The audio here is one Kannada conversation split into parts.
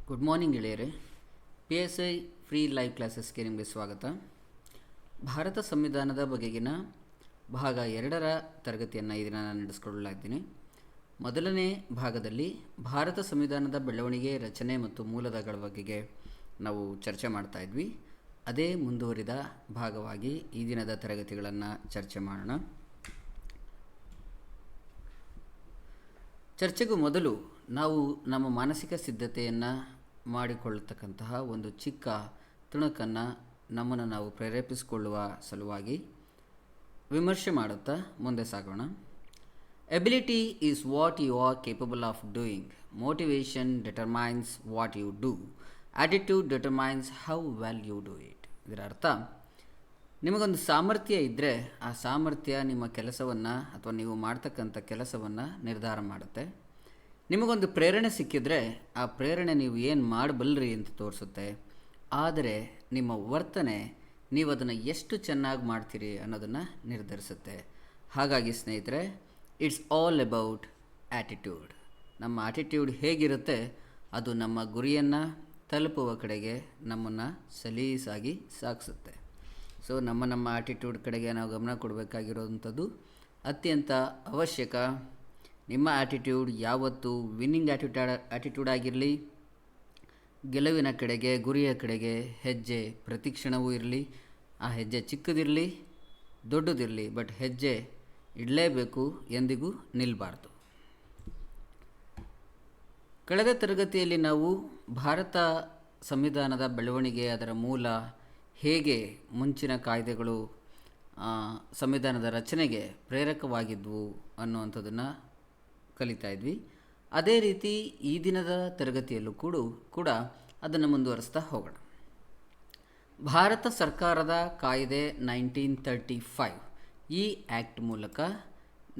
ಗುಡ್ ಮಾರ್ನಿಂಗ್ ಗೆಳೆಯರೆ. P S I free live ಕ್ಲಾಸಸ್ಗೆ ನಿಮಗೆ ಸ್ವಾಗತ. ಭಾರತ ಸಂವಿಧಾನದ ಬಗೆಗಿನ ಭಾಗ 2ರ ತರಗತಿಯನ್ನು ಈ ದಿನ ನಾನು ನಡೆಸಿಕೊಳ್ಳಲಾಗಿದ್ದೀನಿ. ಮೊದಲನೇ ಭಾಗದಲ್ಲಿ ಭಾರತ ಸಂವಿಧಾನದ ಬೆಳವಣಿಗೆ, ರಚನೆ ಮತ್ತು ಮೂಲಗಳ ಬಗೆಗೆ ನಾವು ಚರ್ಚೆ ಮಾಡ್ತಾ ಇದ್ವಿ. ಅದೇ ಮುಂದುವರಿದ ಭಾಗವಾಗಿ ಈ ದಿನದ ತರಗತಿಗಳನ್ನು ಚರ್ಚೆ ಮಾಡೋಣ. ಚರ್ಚೆಗೂ ಮೊದಲು ನಾವು ನಮ್ಮ ಮಾನಸಿಕ ಸಿದ್ಧತೆಯನ್ನು ಮಾಡಿಕೊಳ್ಳತಕ್ಕಂತಹ ಒಂದು ಚಿಕ್ಕ ತುಣುಕನ್ನು ನಮ್ಮನ್ನು ನಾವು ಪ್ರೇರೇಪಿಸಿಕೊಳ್ಳುವ ಸಲುವಾಗಿ ವಿಮರ್ಶೆ ಮಾಡುತ್ತಾ ಮುಂದೆ ಸಾಗೋಣ. Ability is what you are capable of doing. Motivation determines what you do. Attitude determines how well you do it. ಇದರ ಅರ್ಥ, ನಿಮಗೊಂದು ಸಾಮರ್ಥ್ಯ ಇದ್ದರೆ ಆ ಸಾಮರ್ಥ್ಯ ನಿಮ್ಮ ಕೆಲಸವನ್ನು ಅಥವಾ ನೀವು ಮಾಡ್ತಕ್ಕಂಥ ಕೆಲಸವನ್ನು ನಿರ್ಧಾರ ಮಾಡುತ್ತೆ. ನಿಮಗೊಂದು ಪ್ರೇರಣೆ ಸಿಕ್ಕಿದ್ರೆ ಆ ಪ್ರೇರಣೆ ನೀವು ಏನು ಮಾಡಬಲ್ಲರಿ ಅಂತ ತೋರಿಸುತ್ತೆ. ಆದರೆ ನಿಮ್ಮ ವರ್ತನೆ, ನೀವು ಅದನ್ನು ಎಷ್ಟು ಚೆನ್ನಾಗಿ ಮಾಡ್ತೀರಿ ಅನ್ನೋದನ್ನು ನಿರ್ಧರಿಸುತ್ತೆ. ಹಾಗಾಗಿ ಸ್ನೇಹಿತರೆ, ಇಟ್ಸ್ ಆಲ್ ಅಬೌಟ್ ಆ್ಯಟಿಟ್ಯೂಡ್. ನಮ್ಮ ಆ್ಯಟಿಟ್ಯೂಡ್ ಹೇಗಿರುತ್ತೆ ಅದು ನಮ್ಮ ಗುರಿಯನ್ನು ತಲುಪುವ ಕಡೆಗೆ ನಮ್ಮನ್ನು ಸಲೀಸಾಗಿ ಸಾಗಿಸುತ್ತೆ. ಸೊ ನಮ್ಮ ಆ್ಯಟಿಟ್ಯೂಡ್ ಕಡೆಗೆ ನಾವು ಗಮನ ಕೊಡಬೇಕಾಗಿರೋವಂಥದ್ದು ಅತ್ಯಂತ ಅವಶ್ಯಕ. ನಿಮ್ಮ ಆ್ಯಟಿಟ್ಯೂಡ್ ಯಾವತ್ತೂ ವಿನ್ನಿಂಗ್ ಆ್ಯಟಿಟ್ಯೂಡ್ ಆಗಿರಲಿ. ಗೆಲುವಿನ ಕಡೆಗೆ, ಗುರಿಯ ಕಡೆಗೆ ಹೆಜ್ಜೆ ಪ್ರತಿ ಕ್ಷಣವೂ ಇರಲಿ. ಆ ಹೆಜ್ಜೆ ಚಿಕ್ಕದಿರಲಿ, ದೊಡ್ಡದಿರಲಿ, ಬಟ್ ಹೆಜ್ಜೆ ಇಡಲೇಬೇಕು, ಎಂದಿಗೂ ನಿಲ್ಲಬಾರ್ದು. ಕಳೆದ ತರಗತಿಯಲ್ಲಿ ನಾವು ಭಾರತ ಸಂವಿಧಾನದ ಬೆಳವಣಿಗೆ, ಅದರ ಮೂಲ, ಹೇಗೆ ಮುಂಚಿನ ಕಾಯ್ದೆಗಳು ಸಂವಿಧಾನದ ರಚನೆಗೆ ಪ್ರೇರಕವಾಗಿದ್ವು ಅನ್ನುವಂಥದ್ದನ್ನು ಕಲಿತಾ ಇದ್ವಿ. ಅದೇ ರೀತಿ ಈ ದಿನದ ತರಗತಿಯಲ್ಲೂ ಕೂಡ ಅದನ್ನು ಮುಂದುವರಿಸ್ತಾ ಹೋಗೋಣ. ಭಾರತ ಸರ್ಕಾರದ ಕಾಯ್ದೆ 1935 ಈ ಆ್ಯಕ್ಟ್ ಮೂಲಕ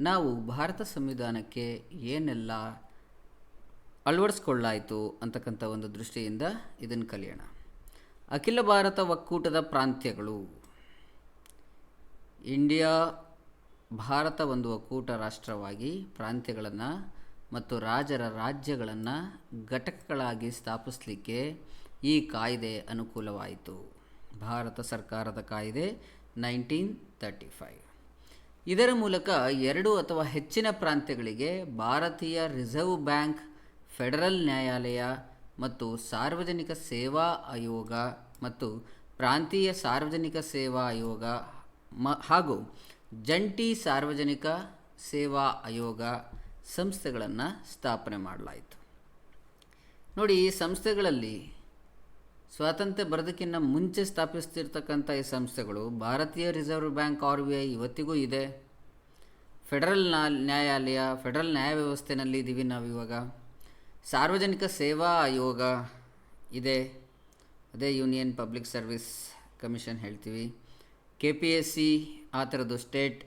ನಾವು ಭಾರತ ಸಂವಿಧಾನಕ್ಕೆ ಏನೆಲ್ಲ ಅಳವಡಿಸ್ಕೊಳ್ಳಾಯಿತು ಅಂತಕ್ಕಂಥ ಒಂದು ದೃಷ್ಟಿಯಿಂದ ಇದನ್ನು ಕಲಿಯೋಣ. ಅಖಿಲ ಭಾರತ ಒಕ್ಕೂಟದ ಪ್ರಾಂತ್ಯಗಳು. ಭಾರತ ಒಂದು ಒಕ್ಕೂಟ ರಾಷ್ಟ್ರವಾಗಿ ಪ್ರಾಂತ್ಯಗಳನ್ನು ಮತ್ತು ರಾಜ್ಯಗಳನ್ನು ಘಟಕಗಳಾಗಿ ಸ್ಥಾಪಿಸಲಿಕ್ಕೆ ಈ ಕಾಯ್ದೆ ಅನುಕೂಲವಾಯಿತು. ಭಾರತ ಸರ್ಕಾರದ ಕಾಯ್ದೆ 1935. ಇದರ ಮೂಲಕ 2 ಅಥವಾ ಹೆಚ್ಚಿನ ಪ್ರಾಂತ್ಯಗಳಿಗೆ ಭಾರತೀಯ ರಿಸರ್ವ್ ಬ್ಯಾಂಕ್, ಫೆಡರಲ್ ನ್ಯಾಯಾಲಯ ಮತ್ತು ಸಾರ್ವಜನಿಕ ಸೇವಾ ಆಯೋಗ ಮತ್ತು ಪ್ರಾಂತೀಯ ಸಾರ್ವಜನಿಕ ಸೇವಾ ಆಯೋಗ ಹಾಗೂ ಜಂಟಿ ಸಾರ್ವಜನಿಕ ಸೇವಾ ಆಯೋಗ ಸಂಸ್ಥೆಗಳನ್ನು ಸ್ಥಾಪನೆ ಮಾಡಲಾಯಿತು. ನೋಡಿ, ಈ ಸಂಸ್ಥೆಗಳಲ್ಲಿ ಸ್ವಾತಂತ್ರ್ಯ ಬರೋದಕ್ಕಿಂತ ಮುಂಚೆ ಸ್ಥಾಪಿಸ್ತಿರ್ತಕ್ಕಂಥ ಈ ಸಂಸ್ಥೆಗಳು, ಭಾರತೀಯ ರಿಸರ್ವ್ ಬ್ಯಾಂಕ್ RBI ಇವತ್ತಿಗೂ ಇದೆ. ಫೆಡರಲ್ ನ್ಯಾಯಾಲಯ, ಫೆಡರಲ್ ನ್ಯಾಯ ವ್ಯವಸ್ಥೆಯಲ್ಲಿ ಇದ್ದೀವಿ ನಾವು ಇವಾಗ. ಸಾರ್ವಜನಿಕ ಸೇವಾ ಆಯೋಗ ಇದೆ, ಅದೇ ಯೂನಿಯನ್ ಪಬ್ಲಿಕ್ ಸರ್ವಿಸ್ ಕಮಿಷನ್ ಹೇಳ್ತೀವಿ. KPSC ಆ ಥರದ್ದು ಸ್ಟೇಟ್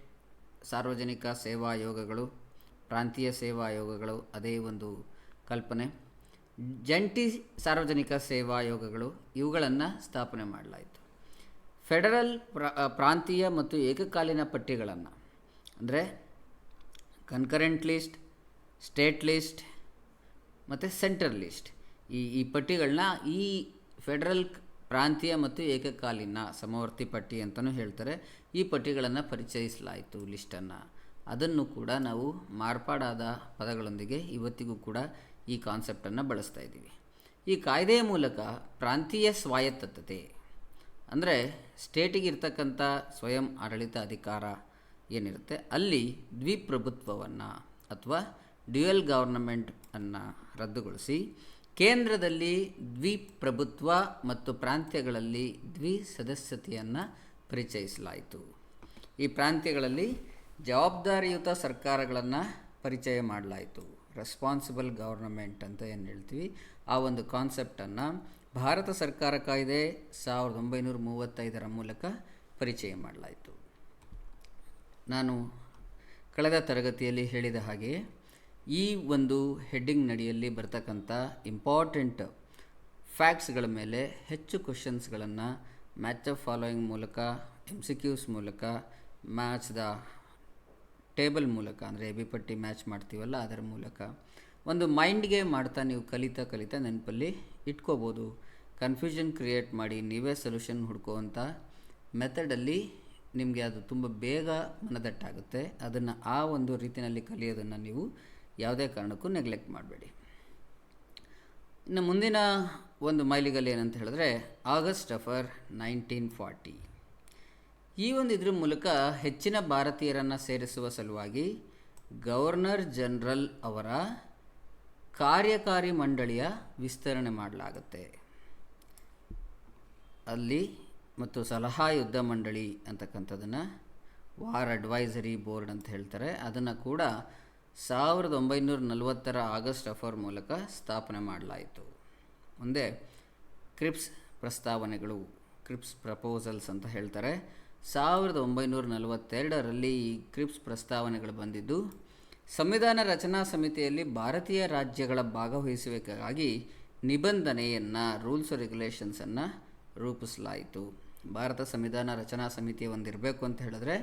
ಸಾರ್ವಜನಿಕ ಸೇವಾ ಆಯೋಗಗಳು, ಪ್ರಾಂತೀಯ ಸೇವಾ ಆಯೋಗಗಳು, ಅದೇ ಒಂದು ಕಲ್ಪನೆ. ಜಂಟಿ ಸಾರ್ವಜನಿಕ ಸೇವಾ ಆಯೋಗಗಳು, ಇವುಗಳನ್ನು ಸ್ಥಾಪನೆ ಮಾಡಲಾಯಿತು. ಫೆಡರಲ್ ಪ್ರಾಂತೀಯ ಮತ್ತು ಏಕಕಾಲೀನ ಪಟ್ಟಿಗಳನ್ನು, ಅಂದರೆ ಕನ್ಕರೆಂಟ್ ಲಿಸ್ಟ್, ಸ್ಟೇಟ್ ಲಿಸ್ಟ್ ಮತ್ತು ಸೆಂಟ್ರಲ್ ಲಿಸ್ಟ್, ಈ ಪಟ್ಟಿಗಳನ್ನ ಈ ಫೆಡರಲ್ ಪ್ರಾಂತೀಯ ಮತ್ತು ಏಕಕಾಲೀನ ಸಮವರ್ತಿ ಪಟ್ಟಿ ಅಂತಲೂ ಹೇಳ್ತಾರೆ. ಈ ಪಟ್ಟಿಗಳನ್ನು ಪರಿಚಯಿಸಲಾಯಿತು, ಲಿಸ್ಟನ್ನು. ಅದನ್ನು ಕೂಡ ನಾವು ಮಾರ್ಪಾಡಾದ ಪದಗಳೊಂದಿಗೆ ಇವತ್ತಿಗೂ ಕೂಡ ಈ ಕಾನ್ಸೆಪ್ಟನ್ನು ಬಳಸ್ತಾ ಇದ್ದೀವಿ. ಈ ಕಾಯ್ದೆಯ ಮೂಲಕ ಪ್ರಾಂತೀಯ ಸ್ವಾಯತ್ತತೆ, ಅಂದರೆ ಸ್ಟೇಟಿಗಿರ್ತಕ್ಕಂಥ ಸ್ವಯಂ ಆಡಳಿತ ಅಧಿಕಾರ ಏನಿರುತ್ತೆ, ಅಲ್ಲಿ ದ್ವಿಪ್ರಭುತ್ವವನ್ನು ಅಥವಾ ಡ್ಯುಯಲ್ ಗವರ್ನಮೆಂಟನ್ನು ರದ್ದುಗೊಳಿಸಿ ಕೇಂದ್ರದಲ್ಲಿ ದ್ವಿಪ್ರಭುತ್ವ ಮತ್ತು ಪ್ರಾಂತ್ಯಗಳಲ್ಲಿ ದ್ವಿಸದಸ್ಯತೆಯನ್ನು ಪರಿಚಯಿಸಲಾಯಿತು. ಈ ಪ್ರಾಂತ್ಯಗಳಲ್ಲಿ ಜವಾಬ್ದಾರಿಯುತ ಸರ್ಕಾರಗಳನ್ನು ಪರಿಚಯ ಮಾಡಲಾಯಿತು. ರೆಸ್ಪಾನ್ಸಿಬಲ್ ಗವರ್ನಮೆಂಟ್ ಅಂತ ಏನು ಹೇಳ್ತೀವಿ, ಆ ಒಂದು ಕಾನ್ಸೆಪ್ಟನ್ನು ಭಾರತ ಸರ್ಕಾರ ಕಾಯ್ದೆ 1935 ಮೂಲಕ ಪರಿಚಯ ಮಾಡಲಾಯಿತು. ನಾನು ಕಳೆದ ತರಗತಿಯಲ್ಲಿ ಹೇಳಿದ ಹಾಗೆ ಈ ಒಂದು ಹೆಡ್ಡಿಂಗ್ ನಡಿಯಲ್ಲಿ ಬರ್ತಕ್ಕಂಥ ಇಂಪಾರ್ಟೆಂಟ್ ಫ್ಯಾಕ್ಟ್ಸ್ಗಳ ಮೇಲೆ ಹೆಚ್ಚು ಕ್ವಶನ್ಸ್ಗಳನ್ನು ಮ್ಯಾಚ್ ಆಫ್ ಫಾಲೋಯಿಂಗ್ ಮೂಲಕ, MCQs ಮೂಲಕ, ಮ್ಯಾಚ್ ದ ಟೇಬಲ್ ಮೂಲಕ, ಅಂದರೆ ಎಬಿ ಪಟ್ಟಿ ಮ್ಯಾಚ್ ಮಾಡ್ತೀವಲ್ಲ ಅದರ ಮೂಲಕ ಒಂದು ಮೈಂಡ್ ಗೇಮ್ ಮಾಡ್ತಾ ನೀವು ಕಲಿತಾ ಕಲಿತಾ ನೆನಪಲ್ಲಿ ಇಟ್ಕೋಬೋದು. ಕನ್ಫ್ಯೂಷನ್ ಕ್ರಿಯೇಟ್ ಮಾಡಿ ನೀವೇ ಸೊಲ್ಯೂಷನ್ ಹುಡ್ಕೋವಂಥ ಮೆಥಡಲ್ಲಿ ನಿಮಗೆ ಅದು ತುಂಬ ಬೇಗ ಮನದಟ್ಟಾಗುತ್ತೆ. ಅದನ್ನು ಆ ಒಂದು ರೀತಿಯಲ್ಲಿ ಕಲಿಯೋದನ್ನು ನೀವು ಯಾವುದೇ ಕಾರಣಕ್ಕೂ ನೆಗ್ಲೆಕ್ಟ್ ಮಾಡಬೇಡಿ. ಇನ್ನು ಮುಂದಿನ ಒಂದು ಮೈಲಿಗಲ್ಲು ಏನಂತ ಹೇಳಿದ್ರೆ ಆಗಸ್ಟ್ ಅಫರ್ 1940. ಈ ಒಂದು ಇದ್ರ ಮೂಲಕ ಹೆಚ್ಚಿನ ಭಾರತೀಯರನ್ನು ಸೇರಿಸುವ ಸಲುವಾಗಿ ಗವರ್ನರ್ ಜನರಲ್ ಅವರ ಕಾರ್ಯಕಾರಿ ಮಂಡಳಿಯ ವಿಸ್ತರಣೆ ಮಾಡಲಾಗುತ್ತೆ ಅಲ್ಲಿ, ಮತ್ತು ಸಲಹಾ ಯುದ್ಧ ಮಂಡಳಿ ಅಂತಕ್ಕಂಥದ್ದನ್ನು ವಾರ್ ಅಡ್ವೈಸರಿ ಬೋರ್ಡ್ ಅಂತ ಹೇಳ್ತಾರೆ, ಅದನ್ನು ಕೂಡ 1940 ಆಗಸ್ಟ್ ಅಫರ್ ಮೂಲಕ ಸ್ಥಾಪನೆ ಮಾಡಲಾಯಿತು. ಮುಂದೆ ಕ್ರಿಪ್ಸ್ ಪ್ರಸ್ತಾವನೆಗಳು, ಕ್ರಿಪ್ಸ್ ಪ್ರಪೋಸಲ್ಸ್ ಅಂತ ಹೇಳ್ತಾರೆ. 1942ರಲ್ಲಿ ಈ ಕ್ರಿಪ್ಸ್ ಪ್ರಸ್ತಾವನೆಗಳು ಬಂದಿದ್ದು ಸಂವಿಧಾನ ರಚನಾ ಸಮಿತಿಯಲ್ಲಿ ಭಾರತೀಯ ರಾಜ್ಯಗಳ ಭಾಗವಹಿಸುವಿಕೆಗಾಗಿ ನಿಬಂಧನೆಯನ್ನು, ರೂಲ್ಸ್ ರೆಗ್ಯುಲೇಷನ್ಸನ್ನು ರೂಪಿಸಲಾಯಿತು. ಭಾರತ ಸಂವಿಧಾನ ರಚನಾ ಸಮಿತಿ ಒಂದಿರಬೇಕು ಅಂತ ಹೇಳಿದ್ರೆ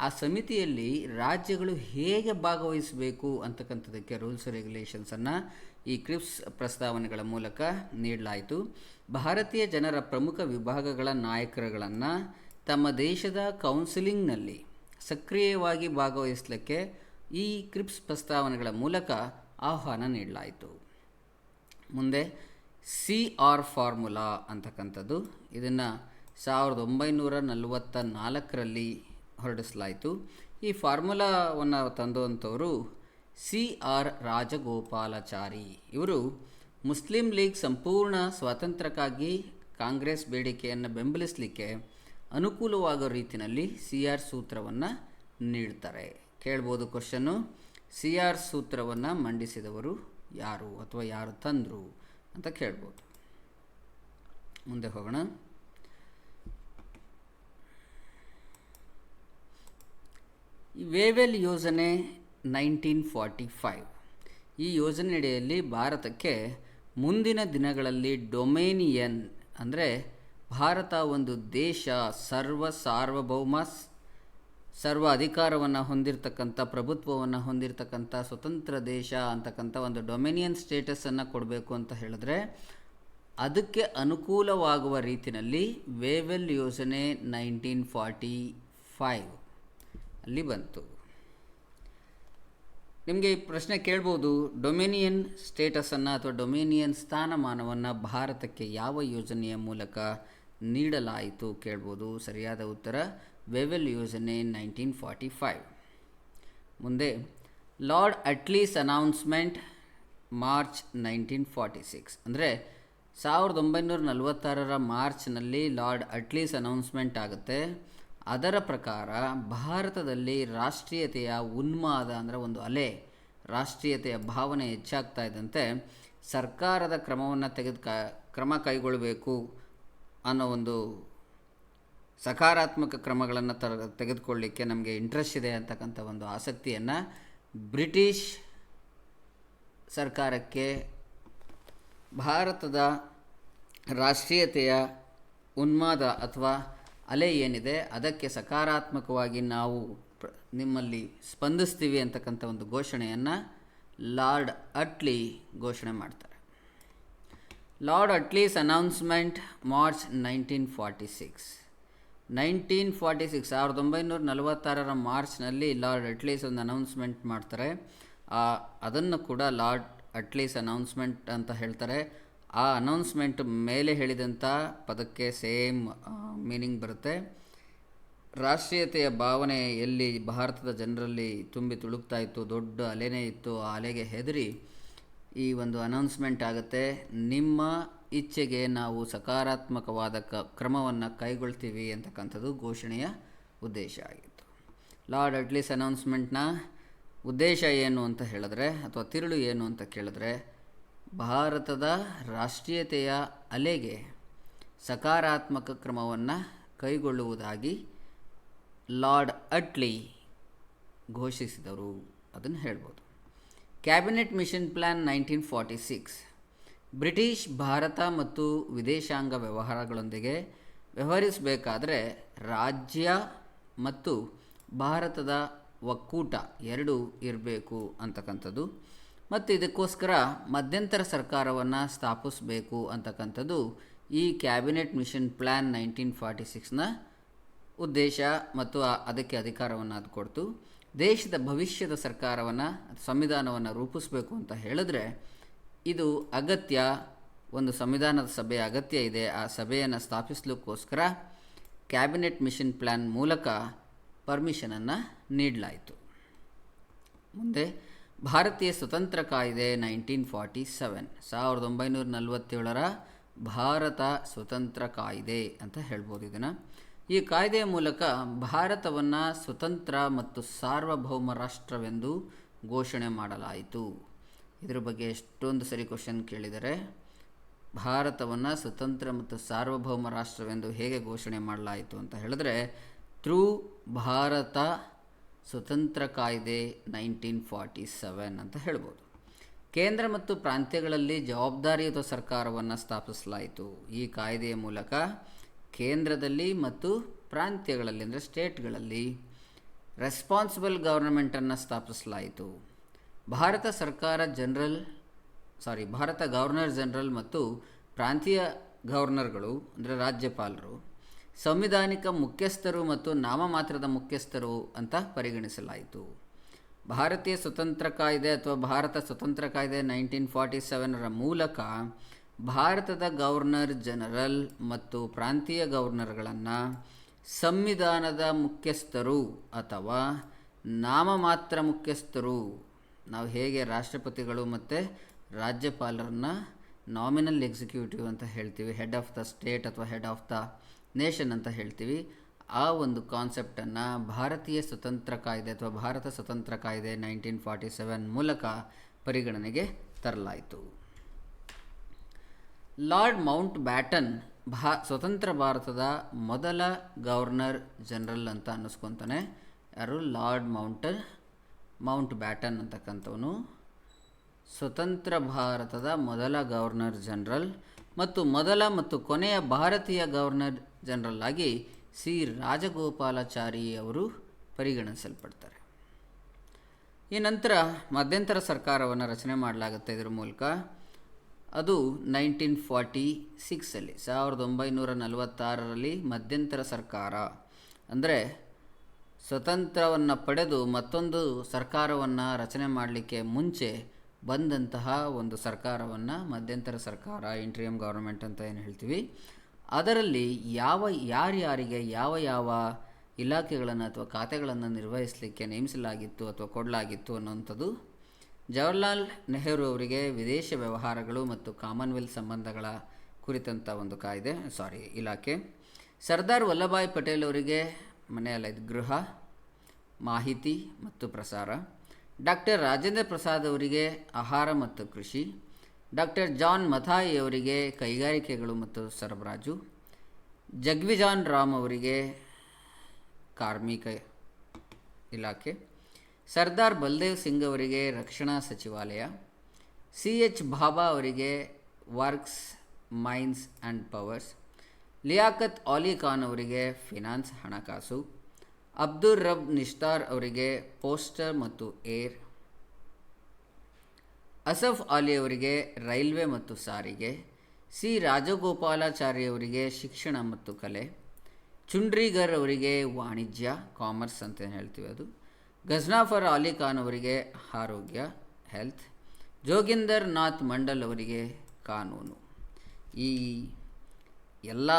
ಆ ಸಮಿತಿಯಲ್ಲಿ ರಾಜ್ಯಗಳು ಹೇಗೆ ಭಾಗವಹಿಸಬೇಕು ಅಂತಕ್ಕಂಥದ್ದಕ್ಕೆ ರೂಲ್ಸ್ ರೆಗ್ಯುಲೇಷನ್ಸನ್ನು ಈ ಕ್ರಿಪ್ಸ್ ಪ್ರಸ್ತಾವನೆಗಳ ಮೂಲಕ ನೀಡಲಾಯಿತು. ಭಾರತೀಯ ಜನರ ಪ್ರಮುಖ ವಿಭಾಗಗಳ ನಾಯಕರುಗಳನ್ನು ತಮ್ಮ ದೇಶದ ಕೌನ್ಸಿಲಿಂಗ್ನಲ್ಲಿ ಸಕ್ರಿಯವಾಗಿ ಭಾಗವಹಿಸಲಿಕ್ಕೆ ಈ ಕ್ರಿಪ್ಸ್ ಪ್ರಸ್ತಾವನೆಗಳ ಮೂಲಕ ಆಹ್ವಾನ ನೀಡಲಾಯಿತು. ಮುಂದೆ CR ಫಾರ್ಮುಲಾ ಅಂತಕ್ಕಂಥದ್ದು, ಇದನ್ನು 1944ರಲ್ಲಿ ಹೊರಡಿಸಲಾಯಿತು. ಈ ಫಾರ್ಮುಲಾವನ್ನು ತಂದುವಂಥವರು CR ರಾಜಗೋಪಾಲಾಚಾರಿ. ಇವರು ಮುಸ್ಲಿಂ ಲೀಗ್ ಸಂಪೂರ್ಣ ಸ್ವಾತಂತ್ರ್ಯಕ್ಕಾಗಿ ಕಾಂಗ್ರೆಸ್ ಬೇಡಿಕೆಯನ್ನು ಬೆಂಬಲಿಸಲಿಕ್ಕೆ ಅನುಕೂಲವಾಗೋ ರೀತಿಯಲ್ಲಿ CR ಸೂತ್ರವನ್ನು ನೀಡ್ತಾರೆ. ಕೇಳ್ಬೋದು ಕ್ವಶನ್ನು, CR ಸೂತ್ರವನ್ನು ಮಂಡಿಸಿದವರು ಯಾರು ಅಥವಾ ಯಾರು ತಂದರು ಅಂತ ಕೇಳ್ಬೋದು. ಮುಂದೆ ಹೋಗೋಣ. ಈ ವೇವೆಲ್ ಯೋಜನೆ 1945. ಈ ಯೋಜನೆಯಡಿಯಲ್ಲಿ ಭಾರತಕ್ಕೆ ಮುಂದಿನ ದಿನಗಳಲ್ಲಿ ಡೊಮೇನಿಯನ್ ಅಂದರೆ ಭಾರತ ಒಂದು ದೇಶ, ಸಾರ್ವಭೌಮ ಸರ್ವ ಅಧಿಕಾರವನ್ನು ಹೊಂದಿರತಕ್ಕಂಥ, ಪ್ರಭುತ್ವವನ್ನು ಹೊಂದಿರತಕ್ಕಂಥ ಸ್ವತಂತ್ರ ದೇಶ ಅಂತಕ್ಕಂಥ ಒಂದು ಡೊಮಿನಿಯನ್ ಸ್ಟೇಟಸನ್ನು ಕೊಡಬೇಕು ಅಂತ ಹೇಳಿದ್ರೆ ಅದಕ್ಕೆ ಅನುಕೂಲವಾಗುವ ರೀತಿಯಲ್ಲಿ ವೇವೆಲ್ ಯೋಜನೆ 1945 ಅಲ್ಲಿ ಬಂತು. ನಿಮಗೆ ಈ ಪ್ರಶ್ನೆ ಕೇಳ್ಬೋದು, ಡೊಮಿನಿಯನ್ ಸ್ಟೇಟಸನ್ನು ಅಥವಾ ಡೊಮಿನಿಯನ್ ಸ್ಥಾನಮಾನವನ್ನು ಭಾರತಕ್ಕೆ ಯಾವ ಯೋಜನೆಯ ಮೂಲಕ ನೀಡಲಾಯಿತು ಕೇಳ್ಬೋದು. ಸರಿಯಾದ ಉತ್ತರ ವೇವೆಲ್ ಯೋಜನೆ 1945. ಮುಂದೆ ಲಾರ್ಡ್ ಅಟ್ಲೀಸ್ ಅನೌನ್ಸ್ಮೆಂಟ್ ಮಾರ್ಚ್ 1946. ಅಂದರೆ 1946 ಮಾರ್ಚ್ನಲ್ಲಿ ಲಾರ್ಡ್ ಅಟ್ಲೀಸ್ ಅನೌನ್ಸ್ಮೆಂಟ್ ಆಗುತ್ತೆ. ಅದರ ಪ್ರಕಾರ ಭಾರತದಲ್ಲಿ ರಾಷ್ಟ್ರೀಯತೆಯ ಉನ್ಮಾದ ಅಂದರೆ ಒಂದು ಅಲೆ, ರಾಷ್ಟ್ರೀಯತೆಯ ಭಾವನೆ ಹೆಚ್ಚಾಗ್ತಾ ಇದ್ದಂತೆ ಸರ್ಕಾರದ ಕ್ರಮ ಕೈಗೊಳ್ಳಬೇಕು ಅನ್ನೋ ಒಂದು ಸಕಾರಾತ್ಮಕ ಕ್ರಮಗಳನ್ನು ತೆಗೆದುಕೊಳ್ಳಲಿಕ್ಕೆ ನಮಗೆ ಇಂಟ್ರೆಸ್ಟ್ ಇದೆ ಅಂತಕ್ಕಂಥ ಒಂದು ಆಸಕ್ತಿಯನ್ನು ಬ್ರಿಟಿಷ್ ಸರ್ಕಾರಕ್ಕೆ ಭಾರತದ ರಾಷ್ಟ್ರೀಯತೆಯ ಉನ್ಮಾದ ಅಥವಾ ಅಲೆ ಏನಿದೆ ಅದಕ್ಕೆ ಸಕಾರಾತ್ಮಕವಾಗಿ ನಾವು ನಿಮ್ಮಲ್ಲಿ ಸ್ಪಂದಿಸ್ತೀವಿ ಅಂತಕ್ಕಂಥ ಒಂದು ಘೋಷಣೆಯನ್ನು ಲಾರ್ಡ್ ಅಟ್ಲಿ ಘೋಷಣೆ ಮಾಡ್ತಾರೆ. Lord at least announcement March 1946. 1946 ಮಾರ್ಚ್ನಲ್ಲಿ ಲಾರ್ಡ್ ಅಟ್ಲೀಸ್ ಒಂದು ಅನೌನ್ಸ್ಮೆಂಟ್ ಮಾಡ್ತಾರೆ. ಅದನ್ನು ಕೂಡ ಲಾರ್ಡ್ ಅಟ್ಲೀಸ್ ಅನೌನ್ಸ್ಮೆಂಟ್ ಅಂತ ಹೇಳ್ತಾರೆ. ಆ ಅನೌನ್ಸ್ಮೆಂಟ್ ಮೇಲೆ ಹೇಳಿದಂಥ ಪದಕ್ಕೆ ಸೇಮ್ ಮೀನಿಂಗ್ ಬರುತ್ತೆ. ರಾಷ್ಟ್ರೀಯತೆಯ ಭಾವನೆ ಎಲ್ಲಿ ಭಾರತದ ಜನರಲ್ಲಿ ತುಂಬಿ ತುಳುಕ್ತಾ ಇತ್ತು, ದೊಡ್ಡ ಅಲೆನೇ ಇತ್ತು, ಆ ಅಲೆಗೆ ಹೆದರಿ ಈ ಒಂದು ಅನೌನ್ಸ್ಮೆಂಟ್ ಆಗುತ್ತೆ. ನಿಮ್ಮ ಇಚ್ಛೆಗೆ ನಾವು ಸಕಾರಾತ್ಮಕವಾದ ಕ್ರಮವನ್ನು ಕೈಗೊಳ್ತೀವಿ ಅಂತಕ್ಕಂಥದ್ದು ಘೋಷಣೆಯ ಉದ್ದೇಶ ಆಗಿತ್ತು. ಲಾರ್ಡ್ ಅಟ್ಲೀಸ್ ಅನೌನ್ಸ್ಮೆಂಟ್ನ ಉದ್ದೇಶ ಏನು ಅಂತ ಹೇಳಿದ್ರೆ ಅಥವಾ ತಿರುಳು ಏನು ಅಂತ ಕೇಳಿದ್ರೆ ಭಾರತದ ರಾಷ್ಟ್ರೀಯತೆಯ ಅಲೆಗೆ ಸಕಾರಾತ್ಮಕ ಕ್ರಮವನ್ನು ಕೈಗೊಳ್ಳುವುದಾಗಿ ಲಾರ್ಡ್ ಅಟ್ಲಿ ಘೋಷಿಸಿದರು ಅದನ್ನು ಹೇಳ್ಬೋದು. Cabinet mission plan 1946. British Bharat ಮತ್ತು ವಿದೇಶಾಂಗ ವ್ಯವಹಾರಗಳೊಂದಿಗೆ ವ್ಯವಹರಿಸಬೇಕಾದ್ರೆ ರಾಜ್ಯ ಮತ್ತು ಭಾರತದ ಒಕ್ಕೂಟ ಎರಡೂ ಇರಬೇಕು ಅಂತಕ್ಕಂಥದ್ದು. ಮತ್ತು ಇದಕ್ಕೋಸ್ಕರ ಮಧ್ಯಂತರ ಸರ್ಕಾರವನ್ನು ಸ್ಥಾಪಿಸಬೇಕು ಅಂತಕ್ಕಂಥದ್ದು ಈ ಕ್ಯಾಬಿನೆಟ್ ಮಿಷನ್ ಪ್ಲ್ಯಾನ್ 1946ನ ಉದ್ದೇಶ ಮತ್ತು ಅದಕ್ಕೆ ಅಧಿಕಾರವನ್ನು ಅದು ಕೊಡ್ತು. ದೇಶದ ಭವಿಷ್ಯದ ಸರ್ಕಾರವನ್ನು ಸಂವಿಧಾನವನ್ನು ರೂಪಿಸಬೇಕು ಅಂತ ಹೇಳಿದ್ರೆ ಇದು ಅಗತ್ಯ, ಒಂದು ಸಂವಿಧಾನದ ಸಭೆ ಅಗತ್ಯ ಇದೆ. ಆ ಸಭೆಯನ್ನು ಸ್ಥಾಪಿಸಲಿಕ್ಕೋಸ್ಕರ ಕ್ಯಾಬಿನೆಟ್ ಮಿಷನ್ ಪ್ಲ್ಯಾನ್ ಮೂಲಕ ಪರ್ಮಿಷನನ್ನು ನೀಡಲಾಯಿತು. ಮುಂದೆ ಭಾರತೀಯ ಸ್ವತಂತ್ರ ಕಾಯ್ದೆ 1947, 1947ರ ಭಾರತ ಸ್ವತಂತ್ರ ಕಾಯ್ದೆ ಅಂತ ಹೇಳ್ಬೋದು ಇದನ್ನು. ಈ ಕಾಯ್ದೆಯ ಮೂಲಕ ಭಾರತವನ್ನು ಸ್ವತಂತ್ರ ಮತ್ತು ಸಾರ್ವಭೌಮ ರಾಷ್ಟ್ರವೆಂದು ಘೋಷಣೆ ಮಾಡಲಾಯಿತು. ಇದರ ಬಗ್ಗೆ ಎಷ್ಟೊಂದು ಸರಿ ಕ್ವಶನ್ ಕೇಳಿದರೆ, ಭಾರತವನ್ನು ಸ್ವತಂತ್ರ ಮತ್ತು ಸಾರ್ವಭೌಮ ರಾಷ್ಟ್ರವೆಂದು ಹೇಗೆ ಘೋಷಣೆ ಮಾಡಲಾಯಿತು ಅಂತ ಹೇಳಿದ್ರೆ ಥ್ರೂ ಭಾರತ ಸ್ವತಂತ್ರ ಕಾಯ್ದೆ 1947 ಅಂತ ಹೇಳ್ಬೋದು. ಕೇಂದ್ರ ಮತ್ತು ಪ್ರಾಂತ್ಯಗಳಲ್ಲಿ ಜವಾಬ್ದಾರಿಯುತ ಸರ್ಕಾರವನ್ನು ಸ್ಥಾಪಿಸಲಾಯಿತು. ಈ ಕಾಯ್ದೆಯ ಮೂಲಕ ಕೇಂದ್ರದಲ್ಲಿ ಮತ್ತು ಪ್ರಾಂತ್ಯಗಳಲ್ಲಿ ಅಂದರೆ ಸ್ಟೇಟ್ಗಳಲ್ಲಿ ರೆಸ್ಪಾನ್ಸಿಬಲ್ ಗವರ್ನಮೆಂಟನ್ನು ಸ್ಥಾಪಿಸಲಾಯಿತು. ಭಾರತ ಗವರ್ನರ್ ಜನರಲ್ ಮತ್ತು ಪ್ರಾಂತೀಯ ಗವರ್ನರ್ಗಳು ಅಂದರೆ ರಾಜ್ಯಪಾಲರು ಸಂವಿಧಾನಿಕ ಮುಖ್ಯಸ್ಥರು ಮತ್ತು ನಾಮಮಾತ್ರದ ಮುಖ್ಯಸ್ಥರು ಅಂತ ಪರಿಗಣಿಸಲಾಯಿತು. ಭಾರತೀಯ ಸ್ವತಂತ್ರ ಕಾಯ್ದೆ ಅಥವಾ ಭಾರತ ಸ್ವತಂತ್ರ ಕಾಯ್ದೆ 1947ರ ಮೂಲಕ ಭಾರತದ ಗವರ್ನರ್ ಜನರಲ್ ಮತ್ತು ಪ್ರಾಂತೀಯ ಗವರ್ನರ್ಗಳನ್ನು ಸಂವಿಧಾನದ ಮುಖ್ಯಸ್ಥರು ಅಥವಾ ನಾಮಮಾತ್ರ ಮುಖ್ಯಸ್ಥರು, ನಾವು ಹೇಗೆ ರಾಷ್ಟ್ರಪತಿಗಳು ಮತ್ತು ರಾಜ್ಯಪಾಲರನ್ನು ನಾಮಿನಲ್ ಎಕ್ಸಿಕ್ಯೂಟಿವ್ ಅಂತ ಹೇಳ್ತೀವಿ, ಹೆಡ್ ಆಫ್ ದ ಸ್ಟೇಟ್ ಅಥವಾ ಹೆಡ್ ಆಫ್ ದ ನೇಷನ್ ಅಂತ ಹೇಳ್ತೀವಿ, ಆ ಒಂದು ಕಾನ್ಸೆಪ್ಟನ್ನು ಭಾರತೀಯ ಸ್ವತಂತ್ರ ಕಾಯ್ದೆ ಅಥವಾ ಭಾರತ ಸ್ವತಂತ್ರ ಕಾಯ್ದೆ 1947 ಮೂಲಕ ಪರಿಗಣನೆಗೆ ತರಲಾಯಿತು. ಲಾರ್ಡ್ ಮೌಂಟ್ ಬ್ಯಾಟನ್ ಸ್ವತಂತ್ರ ಭಾರತದ ಮೊದಲ ಗವರ್ನರ್ ಜನರಲ್ ಅಂತ ಅನ್ನಿಸ್ಕೊತಾನೆ. ಯಾರು? ಲಾರ್ಡ್ ಮೌಂಟ್ ಬ್ಯಾಟನ್ ಅಂತಕ್ಕಂಥವನು ಸ್ವತಂತ್ರ ಭಾರತದ ಮೊದಲ ಗವರ್ನರ್ ಜನರಲ್ ಮತ್ತು ಮೊದಲ ಮತ್ತು ಕೊನೆಯ ಭಾರತೀಯ ಗವರ್ನರ್ ಜನರಲ್ ಆಗಿ ಸಿ ರಾಜಗೋಪಾಲಾಚಾರಿ ಅವರು ಪರಿಗಣಿಸಲ್ಪಡ್ತಾರೆ. ಈ ನಂತರ ಮಧ್ಯಂತರ ಸರ್ಕಾರವನ್ನು ರಚನೆ ಮಾಡಲಾಗುತ್ತೆ. ಇದರ ಮೂಲಕ ಅದು 1946 1946ರಲ್ಲಿ ಮಧ್ಯಂತರ ಸರ್ಕಾರ ಅಂದರೆ ಸ್ವತಂತ್ರವನ್ನು ಪಡೆದು ಮತ್ತೊಂದು ಸರ್ಕಾರವನ್ನು ರಚನೆ ಮಾಡಲಿಕ್ಕೆ ಮುಂಚೆ ಬಂದಂತಹ ಒಂದು ಸರ್ಕಾರವನ್ನು ಮಧ್ಯಂತರ ಸರ್ಕಾರ, ಇಂಟ್ರಿಯಮ್ ಗವರ್ನಮೆಂಟ್ ಅಂತ ಏನು ಹೇಳ್ತೀವಿ, ಅದರಲ್ಲಿ ಯಾರ್ಯಾರಿಗೆ ಯಾವ ಇಲಾಖೆಗಳನ್ನು ಅಥವಾ ಖಾತೆಗಳನ್ನು ನಿರ್ವಹಿಸಲಿಕ್ಕೆ ನೇಮಿಸಲಾಗಿತ್ತು ಅಥವಾ ಕೊಡಲಾಗಿತ್ತು ಅನ್ನೋಂಥದ್ದು ಜವಾಹರ್ಲಾಲ್ ನೆಹರು ಅವರಿಗೆ ವಿದೇಶ ವ್ಯವಹಾರಗಳು ಮತ್ತು ಕಾಮನ್ವೆಲ್ತ್ ಸಂಬಂಧಗಳ ಕುರಿತಂಥ ಒಂದು ಇಲಾಖೆ. ಸರ್ದಾರ್ ವಲ್ಲಭಾಯ್ ಪಟೇಲ್ ಅವರಿಗೆ ಗೃಹ, ಮಾಹಿತಿ ಮತ್ತು ಪ್ರಸಾರ. ಡಾಕ್ಟರ್ ರಾಜೇಂದ್ರ ಪ್ರಸಾದ್ ಅವರಿಗೆ ಆಹಾರ ಮತ್ತು ಕೃಷಿ. ಡಾಕ್ಟರ್ ಜಾನ್ ಮಥಾಯಿ ಅವರಿಗೆ ಕೈಗಾರಿಕೆಗಳು ಮತ್ತು ಸರಬರಾಜು. ಜಗ್ವಿಜಾನ್ ರಾಮ್ ಅವರಿಗೆ ಕಾರ್ಮಿಕ ಇಲಾಖೆ. ಸರ್ದಾರ್ ಬಲ್ದೇವ್ ಸಿಂಗ್ ಅವರಿಗೆ ರಕ್ಷಣಾ ಸಚಿವಾಲಯ. CH ಭಾಬಾ ಅವರಿಗೆ works, mines and powers. Liaquat Ali Khan ಅವರಿಗೆ ಫಿನಾನ್ಸ್, ಹಣಕಾಸು. ಅಬ್ದುರ್ ರಬ್ ನಿಷ್ತಾರ್ ಅವರಿಗೆ ಪೋಸ್ಟರ್ ಮತ್ತು ಏರ್. ಅಸಫ್ ಅಲಿ ಅವರಿಗೆ ರೈಲ್ವೆ ಮತ್ತು ಸಾರಿಗೆ. ಸಿ ರಾಜಗೋಪಾಲಾಚಾರಿ ಅವರಿಗೆ ಶಿಕ್ಷಣ ಮತ್ತು ಕಲೆ. ಚುಂಡ್ರಿಗರ್ ಅವರಿಗೆ ವಾಣಿಜ್ಯ, ಕಾಮರ್ಸ್ ಅಂತ ಹೇಳ್ತೀವಿ ಅದು. ಗಜ್ನಾಫರ್ ಅಲಿ ಖಾನ್ ಅವರಿಗೆ ಆರೋಗ್ಯ, ಹೆಲ್ತ್. ಜೋಗಿಂದರ್ ನಾಥ್ ಮಂಡಲ್ ಅವರಿಗೆ ಕಾನೂನು. ಈ ಎಲ್ಲ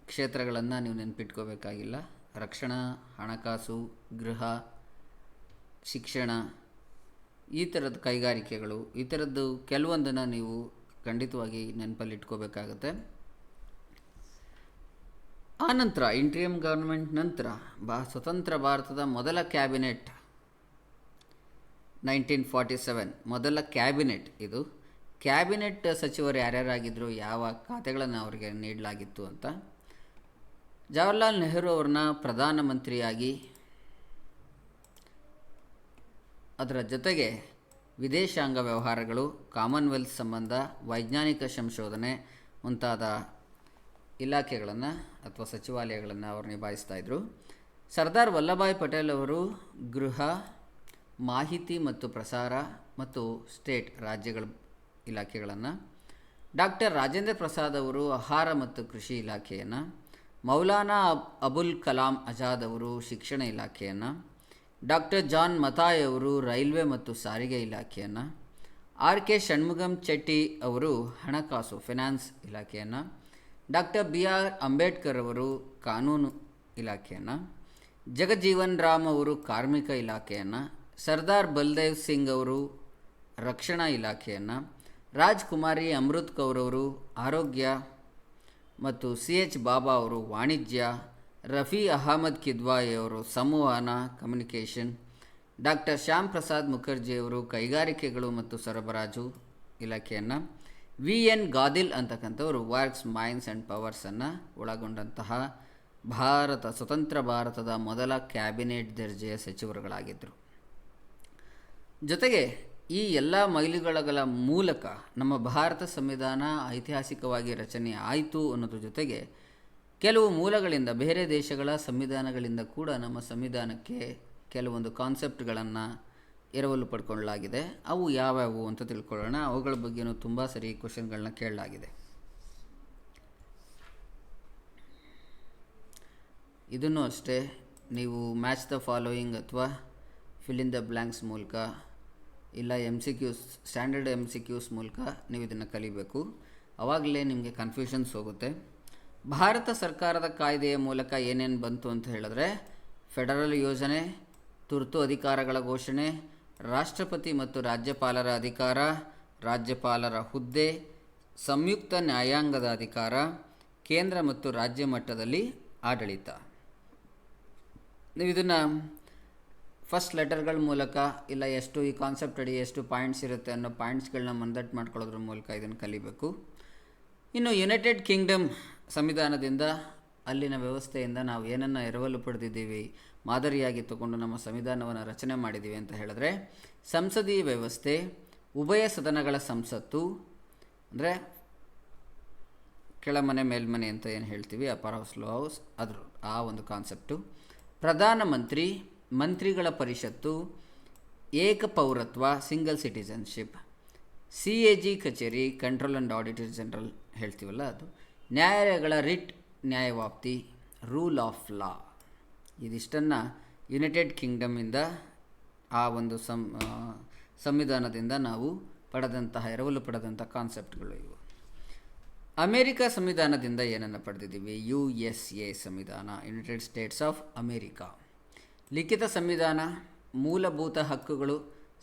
ಕ್ಷೇತ್ರಗಳನ್ನು ನೀವು ನೆನಪಿಟ್ಕೋಬೇಕಾಗಿಲ್ಲ. ರಕ್ಷಣಾ, ಹಣಕಾಸು, ಗೃಹ, ಶಿಕ್ಷಣ, ಈ ಥರದ ಕೈಗಾರಿಕೆಗಳು, ಈ ಥರದ್ದು ಕೆಲವೊಂದನ್ನು ನೀವು ಖಂಡಿತವಾಗಿ ನೆನಪಲ್ಲಿ ಇಟ್ಕೋಬೇಕಾಗತ್ತೆ. ಆನಂತರ ಇಂಟ್ರಿಯಮ್ ಗವರ್ನಮೆಂಟ್ ನಂತರ ಸ್ವತಂತ್ರ ಭಾರತದ ಮೊದಲ ಕ್ಯಾಬಿನೆಟ್ 1947 ಮೊದಲ ಕ್ಯಾಬಿನೆಟ್. ಇದು ಕ್ಯಾಬಿನೆಟ್ ಸಚಿವರು ಯಾರ್ಯಾರಾಗಿದ್ದರು, ಯಾವ ಖಾತೆಗಳನ್ನು ಅವರಿಗೆ ನೀಡಲಾಗಿತ್ತು ಅಂತ. ಜವಾಹರ್ಲಾಲ್ ನೆಹರು ಅವ್ರನ್ನ ಪ್ರಧಾನಮಂತ್ರಿಯಾಗಿ, ಅದರ ಜೊತೆಗೆ ವಿದೇಶಾಂಗ ವ್ಯವಹಾರಗಳು, ಕಾಮನ್ವೆಲ್ತ್ ಸಂಬಂಧ, ವೈಜ್ಞಾನಿಕ ಸಂಶೋಧನೆ ಮುಂತಾದ ಇಲಾಖೆಗಳನ್ನು ಅಥವಾ ಸಚಿವಾಲಯಗಳನ್ನು ಅವರು ನಿಭಾಯಿಸ್ತಾಯಿದ್ರು. ಸರ್ದಾರ್ ವಲ್ಲಭಾಯ್ ಪಟೇಲ್ ಅವರು ಗೃಹ, ಮಾಹಿತಿ ಮತ್ತು ಪ್ರಸಾರ ಮತ್ತು ಸ್ಟೇಟ್ ರಾಜ್ಯಗಳ ಇಲಾಖೆಗಳನ್ನು, ಡಾಕ್ಟರ್ ರಾಜೇಂದ್ರ ಪ್ರಸಾದ್ ಅವರು ಆಹಾರ ಮತ್ತು ಕೃಷಿ ಇಲಾಖೆಯನ್ನು, ಮೌಲಾನಾ ಅಬುಲ್ ಕಲಾಂ ಆಜಾದ್ ಅವರು ಶಿಕ್ಷಣ ಇಲಾಖೆಯನ್ನು, ಡಾಕ್ಟರ್ ಜಾನ್ ಮತಾಯ್ ಅವರು ರೈಲ್ವೆ ಮತ್ತು ಸಾರಿಗೆ ಇಲಾಖೆಯನ್ನು, ಆರ್ ಕೆ ಷಣ್ಮುಗಂ ಚೆಟ್ಟಿ ಅವರು ಹಣಕಾಸು ಫಿನಾನ್ಸ್ ಇಲಾಖೆಯನ್ನು, ಡಾಕ್ಟರ್ ಬಿ ಆರ್ ಅಂಬೇಡ್ಕರ್ ಅವರು ಕಾನೂನು ಇಲಾಖೆಯನ್ನು, ಜಗಜೀವನ್ ರಾಮ್ ಅವರು ಕಾರ್ಮಿಕ ಇಲಾಖೆಯನ್ನು, ಸರ್ದಾರ್ ಬಲ್ದೇವ್ ಸಿಂಗ್ ಅವರು ರಕ್ಷಣಾ ಇಲಾಖೆಯನ್ನು, ರಾಜ್ಕುಮಾರಿ ಅಮೃತ್ ಕೌರ್ ಅವರು ಆರೋಗ್ಯ ಮತ್ತು ಸಿ ಎಚ್ ಬಾಬಾ ಅವರು ವಾಣಿಜ್ಯ, ರಫಿ ಅಹಮದ್ ಕಿದ್ವಾಯಿ ಅವರು ಸಂವಹನ ಕಮ್ಯುನಿಕೇಷನ್, ಡಾಕ್ಟರ್ ಶ್ಯಾಮ್ ಪ್ರಸಾದ್ ಮುಖರ್ಜಿ ಅವರು ಕೈಗಾರಿಕೆಗಳು ಮತ್ತು ಸರಬರಾಜು ಇಲಾಖೆಯನ್ನು, ವಿ ಎನ್ ಗಾದಿಲ್ ಅಂತಕ್ಕಂಥವರು ವರ್ಕ್ಸ್ ಮೈನ್ಸ್ ಆ್ಯಂಡ್ ಪವರ್ಸನ್ನು ಒಳಗೊಂಡಂತಹ ಸ್ವತಂತ್ರ ಭಾರತದ ಮೊದಲ ಕ್ಯಾಬಿನೆಟ್ ದರ್ಜೆಯ ಸಚಿವರುಗಳಾಗಿದ್ದರು. ಜೊತೆಗೆ ಈ ಎಲ್ಲ ಮೈಲುಗಲ್ಲುಗಳ ಮೂಲಕ ನಮ್ಮ ಭಾರತ ಸಂವಿಧಾನ ಐತಿಹಾಸಿಕವಾಗಿ ರಚನೆ ಆಯಿತು ಅನ್ನೋದ್ರ ಜೊತೆಗೆ ಕೆಲವು ಮೂಲಗಳಿಂದ ಬೇರೆ ದೇಶಗಳ ಸಂವಿಧಾನಗಳಿಂದ ಕೂಡ ನಮ್ಮ ಸಂವಿಧಾನಕ್ಕೆ ಕೆಲವೊಂದು ಕಾನ್ಸೆಪ್ಟ್ಗಳನ್ನು ಎರವಲು ಪಡ್ಕೊಳ್ಳಲಾಗಿದೆ. ಅವು ಯಾವ್ಯಾವು ಅಂತ ತಿಳ್ಕೊಳ್ಳೋಣ. ಅವುಗಳ ಬಗ್ಗೆಯೂ ತುಂಬ ಸರಿ ಕ್ವಶನ್ಗಳನ್ನ ಕೇಳಲಾಗಿದೆ. ಇದನ್ನು ಅಷ್ಟೇ ನೀವು ಮ್ಯಾಚ್ ದ ಫಾಲೋಯಿಂಗ್ ಅಥವಾ ಫಿಲ್ ಇನ್ ದ ಬ್ಲ್ಯಾಂಕ್ಸ್ ಮೂಲಕ ಇಲ್ಲ MCQs ಸ್ಟ್ಯಾಂಡರ್ಡ್ MCQs ಮೂಲಕ ನೀವು ಇದನ್ನು ಕಲಿಬೇಕು. ಆವಾಗಲೇ ನಿಮಗೆ ಕನ್ಫ್ಯೂಷನ್ಸ್ ಹೋಗುತ್ತೆ. ಭಾರತ ಸರ್ಕಾರದ ಕಾಯ್ದೆಯ ಮೂಲಕ ಏನೇನು ಬಂತು ಅಂತ ಹೇಳಿದ್ರೆ, ಫೆಡರಲ್ ಯೋಜನೆ, ತುರ್ತು ಅಧಿಕಾರಗಳ ಘೋಷಣೆ, ರಾಷ್ಟ್ರಪತಿ ಮತ್ತು ರಾಜ್ಯಪಾಲರ ಅಧಿಕಾರ, ರಾಜ್ಯಪಾಲರ ಹುದ್ದೆ, ಸಂಯುಕ್ತ ನ್ಯಾಯಾಂಗದ ಅಧಿಕಾರ, ಕೇಂದ್ರ ಮತ್ತು ರಾಜ್ಯ ಮಟ್ಟದಲ್ಲಿ ಆಡಳಿತ. ನೀವು ಇದನ್ನು ಫಸ್ಟ್ ಲೆಟರ್ಗಳ ಮೂಲಕ ಇಲ್ಲ ಎಷ್ಟು ಈ ಕಾನ್ಸೆಪ್ಟ್ ಅಡಿ ಎಷ್ಟು ಪಾಯಿಂಟ್ಸ್ ಇರುತ್ತೆ ಅನ್ನೋ ಪಾಯಿಂಟ್ಸ್ಗಳನ್ನ ಮಂದಟ್ಟು ಮಾಡ್ಕೊಳ್ಳೋದ್ರ ಮೂಲಕ ಇದನ್ನು ಕಲಿಬೇಕು. ಇನ್ನು ಯುನೈಟೆಡ್ ಕಿಂಗ್ಡಮ್ ಸಂವಿಧಾನದಿಂದ ಅಲ್ಲಿನ ವ್ಯವಸ್ಥೆಯಿಂದ ನಾವು ಏನನ್ನು ಎರವಲು ಪಡೆದಿದ್ದೀವಿ, ಮಾದರಿಯಾಗಿ ತಗೊಂಡು ನಮ್ಮ ಸಂವಿಧಾನವನ್ನು ರಚನೆ ಮಾಡಿದ್ದೀವಿ ಅಂತ ಹೇಳಿದ್ರೆ, ಸಂಸದೀಯ ವ್ಯವಸ್ಥೆ, ಉಭಯ ಸದನಗಳ ಸಂಸತ್ತು ಅಂದರೆ ಕೆಳಮನೆ ಮೇಲ್ಮನೆ ಅಂತ ಏನು ಹೇಳ್ತೀವಿ, ಅಪ್ಪರ್ ಹೌಸ್ ಲೋ ಹೌಸ್, ಅದ್ರ ಆ ಒಂದು ಕಾನ್ಸೆಪ್ಟು, ಪ್ರಧಾನಮಂತ್ರಿ, ಮಂತ್ರಿಗಳ ಪರಿಷತ್ತು, ಏಕ ಪೌರತ್ವ ಸಿಂಗಲ್ ಸಿಟಿಸನ್ಶಿಪ್, CAG ಕಚೇರಿ ಕಂಟ್ರೋಲ್ ಆ್ಯಂಡ್ ಆಡಿಟರ್ ಜನರಲ್ ಹೇಳ್ತೀವಲ್ಲ ಅದು, ನ್ಯಾಯಾಲಯಗಳ ರಿಟ್ ನ್ಯಾಯವ್ಯಾಪ್ತಿ, ರೂಲ್ ಆಫ್ ಲಾ. ಇದಿಷ್ಟನ್ನು ಯುನೈಟೆಡ್ ಕಿಂಗ್ಡಮಿಂದ ಆ ಒಂದು ಸಂವಿಧಾನದಿಂದ ನಾವು ಎರವಲು ಪಡೆದಂಥ ಕಾನ್ಸೆಪ್ಟ್ಗಳು ಇವು. ಅಮೇರಿಕ ಸಂವಿಧಾನದಿಂದ ಏನನ್ನು ಪಡೆದಿದ್ದೀವಿ? USA ಸಂವಿಧಾನ, ಯುನೈಟೆಡ್ ಸ್ಟೇಟ್ಸ್ ಆಫ್ ಅಮೇರಿಕಾ. ಲಿಖಿತ ಸಂವಿಧಾನ, ಮೂಲಭೂತ ಹಕ್ಕುಗಳು,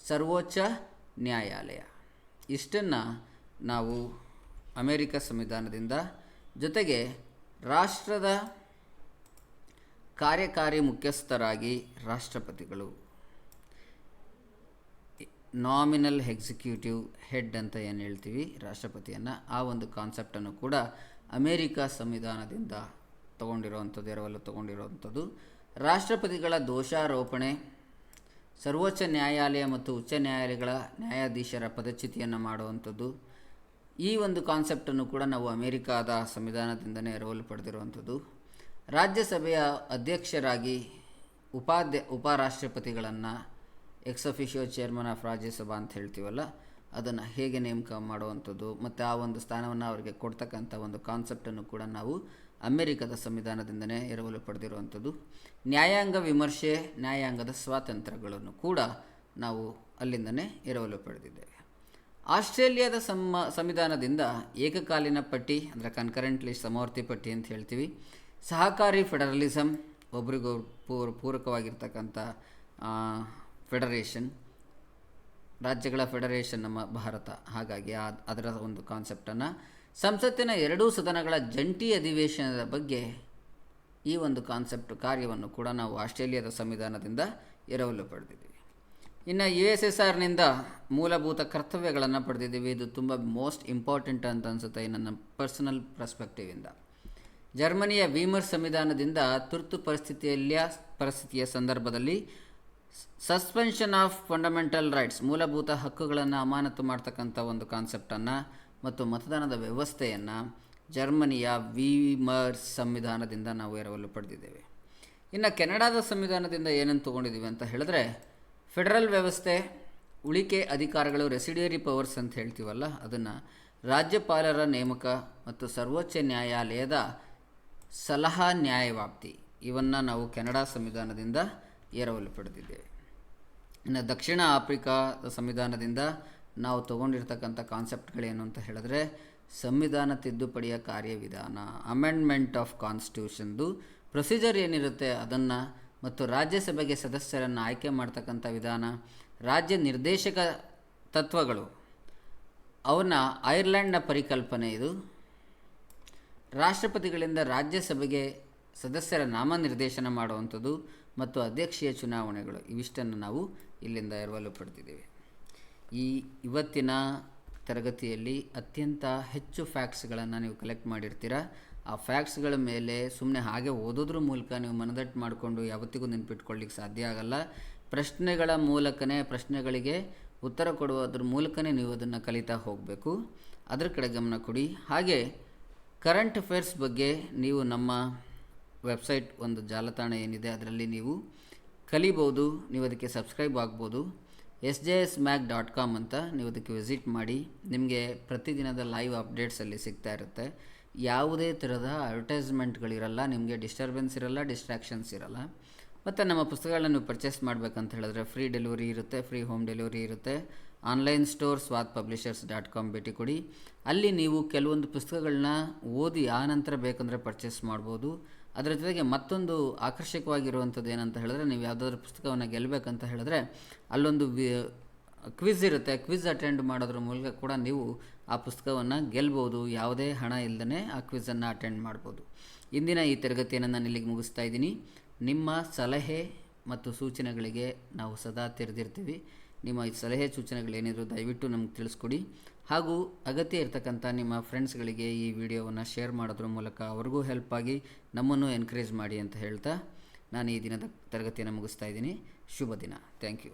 ಸರ್ವೋಚ್ಚ ನ್ಯಾಯಾಲಯ. ಇಷ್ಟನ್ನು ನಾವು ಅಮೇರಿಕ ಸಂವಿಧಾನದಿಂದ, ಜೊತೆಗೆ ರಾಷ್ಟ್ರದ ಕಾರ್ಯಕಾರಿ ಮುಖ್ಯಸ್ಥರಾಗಿ ರಾಷ್ಟ್ರಪತಿಗಳು, ನಾಮಿನಲ್ ಎಕ್ಸಿಕ್ಯೂಟಿವ್ ಹೆಡ್ ಅಂತ ಏನು ಹೇಳ್ತೀವಿ ರಾಷ್ಟ್ರಪತಿಯನ್ನು, ಆ ಒಂದು ಕಾನ್ಸೆಪ್ಟನ್ನು ಕೂಡ ಅಮೇರಿಕ ಸಂವಿಧಾನದಿಂದ ಎರವಲು ತಗೊಂಡಿರುವಂಥದ್ದು. ರಾಷ್ಟ್ರಪತಿಗಳ ದೋಷಾರೋಪಣೆ, ಸರ್ವೋಚ್ಚ ನ್ಯಾಯಾಲಯ ಮತ್ತು ಉಚ್ಚ ನ್ಯಾಯಾಲಯಗಳ ನ್ಯಾಯಾಧೀಶರ ಪದಚ್ಯುತಿಯನ್ನು ಮಾಡುವಂಥದ್ದು. ಈ ಒಂದು ಕಾನ್ಸೆಪ್ಟನ್ನು ಕೂಡ ನಾವು ಅಮೇರಿಕಾದ ಸಂವಿಧಾನದಿಂದನೇ ಎರವಲು ಪಡೆದಿರುವಂಥದ್ದು. ರಾಜ್ಯಸಭೆಯ ಅಧ್ಯಕ್ಷರಾಗಿ ಉಪರಾಷ್ಟ್ರಪತಿಗಳನ್ನು ex officio chairman of Rajya Sabha ಅಂತ ಹೇಳ್ತೀವಲ್ಲ, ಅದನ್ನು ಹೇಗೆ ನೇಮಕ ಮಾಡುವಂಥದ್ದು ಮತ್ತು ಆ ಒಂದು ಸ್ಥಾನವನ್ನು ಅವರಿಗೆ ಕೊಡ್ತಕ್ಕಂಥ ಒಂದು ಕಾನ್ಸೆಪ್ಟನ್ನು ಕೂಡ ನಾವು ಅಮೆರಿಕದ ಸಂವಿಧಾನದಿಂದನೇ ಎರವಲು ಪಡೆದಿರುವಂಥದ್ದು. ನ್ಯಾಯಾಂಗ ವಿಮರ್ಶೆ, ನ್ಯಾಯಾಂಗದ ಸ್ವಾತಂತ್ರ್ಯಗಳನ್ನು ಕೂಡ ನಾವು ಅಲ್ಲಿಂದನೇ ಎರವಲು ಪಡೆದಿದ್ದೇವೆ. ಆಸ್ಟ್ರೇಲಿಯಾದ ಸಂವಿಧಾನದಿಂದ ಏಕಕಾಲೀನ ಪಟ್ಟಿ ಅಂದರೆ ಕನ್ಕರೆಂಟ್ ಲಿಸ್ಟ್, ಸಮವರ್ತಿ ಪಟ್ಟಿ ಅಂತ ಹೇಳ್ತೀವಿ. ಸಹಕಾರಿ ಫೆಡರಲಿಸಮ್, ಒಬ್ರಿಗೂ ಪೂರಕವಾಗಿರ್ತಕ್ಕಂಥ ಫೆಡರೇಷನ್, ರಾಜ್ಯಗಳ ಫೆಡರೇಷನ್ ನಮ್ಮ ಭಾರತ. ಹಾಗಾಗಿ ಅದರ ಒಂದು ಕಾನ್ಸೆಪ್ಟನ್ನು, ಸಂಸತ್ತಿನ ಎರಡೂ ಸದನಗಳ ಜಂಟಿ ಅಧಿವೇಶನದ ಬಗ್ಗೆ ಈ ಒಂದು ಕಾರ್ಯವನ್ನು ಕೂಡ ನಾವು ಆಸ್ಟ್ರೇಲಿಯಾದ ಸಂವಿಧಾನದಿಂದ ಎರವಲು ಪಡೆದಿದ್ದೀವಿ. ಇನ್ನು USSRನಿಂದ ಮೂಲಭೂತ ಕರ್ತವ್ಯಗಳನ್ನು ಪಡೆದಿದ್ದೀವಿ. ಇದು ತುಂಬ ಮೋಸ್ಟ್ ಇಂಪಾರ್ಟೆಂಟ್ ಅಂತ ಅನಿಸುತ್ತೆ ನನ್ನ ಪರ್ಸನಲ್ ಪರ್ಸ್ಪೆಕ್ಟಿವಿಂದ. ಜರ್ಮನಿಯ ವೀಮರ್ ಸಂವಿಧಾನದಿಂದ ತುರ್ತು ಪರಿಸ್ಥಿತಿಯ ಸಂದರ್ಭದಲ್ಲಿ ಸಸ್ಪೆನ್ಷನ್ ಆಫ್ ಫಂಡಮೆಂಟಲ್ ರೈಟ್ಸ್, ಮೂಲಭೂತ ಹಕ್ಕುಗಳನ್ನು ಅಮಾನತು ಮಾಡ್ತಕ್ಕಂಥ ಒಂದು ಕಾನ್ಸೆಪ್ಟನ್ನು ಮತ್ತು ಮತದಾನದ ವ್ಯವಸ್ಥೆಯನ್ನು ಜರ್ಮನಿಯ ವೀಮರ್ ಸಂವಿಧಾನದಿಂದ ನಾವು ಎರವಲು ಪಡೆದಿದ್ದೇವೆ. ಇನ್ನು ಕೆನಡಾದ ಸಂವಿಧಾನದಿಂದ ಏನನ್ನು ತೊಗೊಂಡಿದ್ದೀವಿ ಅಂತ ಹೇಳಿದ್ರೆ, ಫೆಡರಲ್ ವ್ಯವಸ್ಥೆ, ಉಳಿಕೆ ಅಧಿಕಾರಗಳು ರೆಸಿಡಿಯರಿ ಪವರ್ಸ್ ಅಂತ ಹೇಳ್ತೀವಲ್ಲ ಅದನ್ನು ರಾಜ್ಯಪಾಲರ ನೇಮಕ ಮತ್ತು ಸರ್ವೋಚ್ಚ ನ್ಯಾಯಾಲಯದ ಸಲಹಾ ನ್ಯಾಯವ್ಯಾಪ್ತಿ ಇವನ್ನು ನಾವು ಕೆನಡಾ ಸಂವಿಧಾನದಿಂದ ಎರವಲು ಪಡೆದಿದ್ದೇವೆ. ಇನ್ನು ದಕ್ಷಿಣ ಆಫ್ರಿಕಾದ ಸಂವಿಧಾನದಿಂದ ನಾವು ತಗೊಂಡಿರ್ತಕ್ಕಂಥ ಕಾನ್ಸೆಪ್ಟ್ಗಳೇನು ಅಂತ ಹೇಳಿದ್ರೆ ಸಂವಿಧಾನ ತಿದ್ದುಪಡಿಯ ಕಾರ್ಯವಿಧಾನ, ಅಮೆಂಡ್ಮೆಂಟ್ ಆಫ್ ಕಾನ್ಸ್ಟಿಟ್ಯೂಷನ್ದು ಪ್ರೊಸೀಜರ್ ಏನಿರುತ್ತೆ ಅದನ್ನು, ಮತ್ತು ರಾಜ್ಯಸಭೆಗೆ ಸದಸ್ಯರನ್ನು ಆಯ್ಕೆ ಮಾಡ್ತಕ್ಕಂಥ ವಿಧಾನ, ರಾಜ್ಯ ನಿರ್ದೇಶಕ ತತ್ವಗಳು ಅವನ್ನ ಐರ್ಲೆಂಡ್ನ ಪರಿಕಲ್ಪನೆ ಇದು. ರಾಷ್ಟ್ರಪತಿಗಳಿಂದ ರಾಜ್ಯಸಭೆಗೆ ಸದಸ್ಯರ ನಾಮನಿರ್ದೇಶನ ಮಾಡುವಂಥದ್ದು ಮತ್ತು ಅಧ್ಯಕ್ಷೀಯ ಚುನಾವಣೆಗಳು ಇವಿಷ್ಟನ್ನು ನಾವು ಇಲ್ಲಿಂದ ಎರವಲು ಪಡೆದಿದ್ದೇವೆ. ಇವತ್ತಿನ ತರಗತಿಯಲ್ಲಿ ಅತ್ಯಂತ ಹೆಚ್ಚು ಫ್ಯಾಕ್ಟ್ಸ್ಗಳನ್ನು ನೀವು ಕಲೆಕ್ಟ್ ಮಾಡಿರ್ತೀರ. ಆ ಫ್ಯಾಕ್ಟ್ಸ್ಗಳ ಮೇಲೆ ಸುಮ್ಮನೆ ಹಾಗೆ ಓದೋದ್ರ ಮೂಲಕ ನೀವು ಮನದಟ್ಟು ಮಾಡಿಕೊಂಡು ಯಾವತ್ತಿಗೂ ನೆನ್ಪಿಟ್ಕೊಳ್ಳಿಕ್ಕೆ ಸಾಧ್ಯ ಆಗಲ್ಲ. ಪ್ರಶ್ನೆಗಳ ಮೂಲಕನೇ, ಪ್ರಶ್ನೆಗಳಿಗೆ ಉತ್ತರ ಕೊಡುವುದ್ರ ಮೂಲಕನೇ ನೀವು ಅದನ್ನು ಕಲಿತಾ ಹೋಗಬೇಕು. ಅದರ ಕಡೆ ಗಮನ ಕೊಡಿ. ಹಾಗೆ ಕರೆಂಟ್ ಅಫೇರ್ಸ್ ಬಗ್ಗೆ ನೀವು ನಮ್ಮ ವೆಬ್ಸೈಟ್ ಒಂದು ಜಾಲತಾಣ ಏನಿದೆ ಅದರಲ್ಲಿ ನೀವು ಕಲಿಬೋದು. ನೀವು ಅದಕ್ಕೆ ಸಬ್ಸ್ಕ್ರೈಬ್ ಆಗ್ಬೋದು. sjsmac.com ಅಂತ ನೀವು ಅದಕ್ಕೆ ವಿಸಿಟ್ ಮಾಡಿ. ನಿಮಗೆ ಪ್ರತಿದಿನದ ಲೈವ್ ಅಪ್ಡೇಟ್ಸಲ್ಲಿ ಸಿಗ್ತಾ ಇರುತ್ತೆ. ಯಾವುದೇ ಥರದ ಅಡ್ವರ್ಟೈಸ್ಮೆಂಟ್ಗಳಿರಲ್ಲ, ನಿಮಗೆ ಡಿಸ್ಟರ್ಬೆನ್ಸ್ ಇರಲ್ಲ, ಡಿಸ್ಟ್ರಾಕ್ಷನ್ಸ್ ಇರಲ್ಲ. ಮತ್ತು ನಮ್ಮ ಪುಸ್ತಕಗಳನ್ನ ನೀವು ಪರ್ಚೇಸ್ ಮಾಡಬೇಕಂತ ಹೇಳಿದ್ರೆ ಫ್ರೀ ಡೆಲಿವರಿ ಇರುತ್ತೆ, ಫ್ರೀ ಹೋಮ್ ಡೆಲಿವರಿ ಇರುತ್ತೆ. ಆನ್ಲೈನ್ ಸ್ಟೋರ್ swathpublishers.com ಭೇಟಿ ಕೊಡಿ. ಅಲ್ಲಿ ನೀವು ಕೆಲವೊಂದು ಪುಸ್ತಕಗಳನ್ನ ಓದಿ ಆ ನಂತರ ಬೇಕಂದರೆ ಪರ್ಚೇಸ್ ಮಾಡ್ಬೋದು. ಅದರ ಜೊತೆಗೆ ಮತ್ತೊಂದು ಆಕರ್ಷಕವಾಗಿರುವಂಥದ್ದು ಏನಂತ ಹೇಳಿದ್ರೆ, ನೀವು ಯಾವುದಾದ್ರೂ ಪುಸ್ತಕವನ್ನು ಗೆಲ್ಲಬೇಕಂತ ಹೇಳಿದ್ರೆ ಅಲ್ಲೊಂದು ಕ್ವಿಝ್ ಇರುತ್ತೆ. ಕ್ವಿಝ್ ಅಟೆಂಡ್ ಮಾಡೋದ್ರ ಮೂಲಕ ಕೂಡ ನೀವು ಆ ಪುಸ್ತಕವನ್ನು ಗೆಲ್ಬೋದು. ಯಾವುದೇ ಹಣ ಇಲ್ಲದೇ ಆ ಕ್ವಿಝನ್ನು ಅಟೆಂಡ್ ಮಾಡ್ಬೋದು. ಇಂದಿನ ಈ ತರಗತಿಯನ್ನು ನಾನು ಇಲ್ಲಿಗೆ ಮುಗಿಸ್ತಾ ಇದ್ದೀನಿ. ನಿಮ್ಮ ಸಲಹೆ ಮತ್ತು ಸೂಚನೆಗಳಿಗೆ ನಾವು ಸದಾ ತೆರೆದಿರ್ತೀವಿ. ನಿಮ್ಮ ಈ ಸಲಹೆ ಸೂಚನೆಗಳೇನಿದ್ರು ದಯವಿಟ್ಟು ನಮ್ಗೆ ತಿಳಿಸ್ಕೊಡಿ. ಹಾಗೂ ಅಗತ್ಯ ಇರತಕ್ಕಂಥ ನಿಮ್ಮ ಫ್ರೆಂಡ್ಸ್ಗಳಿಗೆ ಈ ವಿಡಿಯೋವನ್ನು ಶೇರ್ ಮಾಡೋದ್ರ ಮೂಲಕ ಅವ್ರಿಗೂ ಹೆಲ್ಪ್ ಆಗಿ ನಮ್ಮನ್ನು ಎನ್ಕರೇಜ್ ಮಾಡಿ ಅಂತ ಹೇಳ್ತಾ ನಾನು ಈ ದಿನದ ತರಗತಿಯನ್ನು ಮುಗಿಸ್ತಾ ಇದ್ದೀನಿ. ಶುಭ ದಿನ. Thank you.